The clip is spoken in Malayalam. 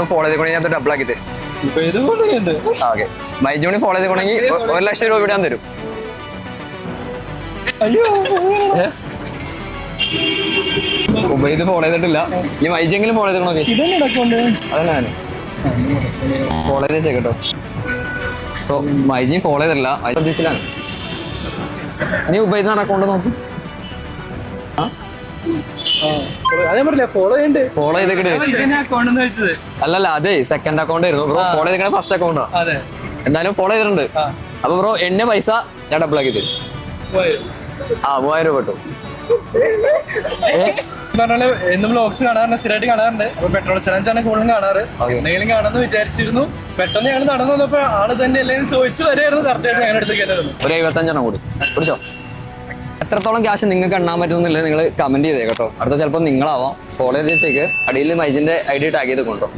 അക്കൗണ്ട് ഫോളോ ചെയ്തോണെങ്കിൽ അത് ഡബിൾ ആക്കി തരും. ഓക്കെ, മൈജൂണി ഫോളോ ചെയ്തോണെങ്കിൽ 1,00,000 രൂപ ഇവിടെ ഞാൻ തരും. ഇത് ഫോളോ ചെയ്തിട്ടില്ല, ഇനി മൈജെങ്കിലും ഫോളോ ചെയ്തോ. അതന്നെ ഫോളോ ചെയ്ത് വെച്ചേട്ടോ. സോ മൈജി ഫോളോ ചെയ്തിട്ടില്ല, ശ്രദ്ധിച്ചില്ലാണ്. നീ ഉപയോഗിക്കുന്ന അക്കൗണ്ട് നോക്കും. ഫോളോ ചെയ്തിട്ട് അല്ലല്ല, അതെ സെക്കൻഡ് അക്കൗണ്ട് ആയിരുന്നു ബ്രോ. ഫോളോ ചെയ്തിട്ട് ഫസ്റ്റ് അക്കൗണ്ടാ. എന്തായാലും ഫോളോ ചെയ്തിട്ടുണ്ട്. അപ്പൊ ബ്രോ എന്നെ പൈസ ഞാൻ ഡബിൾ ആക്കി തരും. 3,000 രൂപ കിട്ടും. പറഞ്ഞാല് എന്നും വ്ലോഗ്സ് കാണാറുണ്ട്, സ്ഥിരമായിട്ട് കാണാറുണ്ട്. അപ്പൊ പെട്രോൾ ചലഞ്ചാണ് കൂടുതലും കാണാറ്. എന്തെങ്കിലും കാണാന്ന് വിചാരിച്ചിരുന്നു. പെട്ടെന്ന് ഞങ്ങൾ നടന്നു വന്നപ്പോ ആള് തന്നെ എല്ലാം ചോദിച്ചു വരെയായിരുന്നു. കറക്റ്റായിട്ട് ഞങ്ങളുടെ അടുത്ത് കയറുന്നത്. ഒരു 75 കൂടി പിടിച്ചോ. എത്രത്തോളം ക്യാഷ് നിങ്ങൾക്ക് എണ്ണാൻ പറ്റുന്നില്ല നിങ്ങൾ കമന്റ് ചെയ്തേ കേട്ടോ. അടുത്ത ചിലപ്പോൾ നിങ്ങളാവാം. ഫോളോ ചെയ്ത് വെച്ചേക്ക്. അടിയിൽ മൈജിന്റെ ID ടാഗ് ചെയ്ത് കൊണ്ടോ.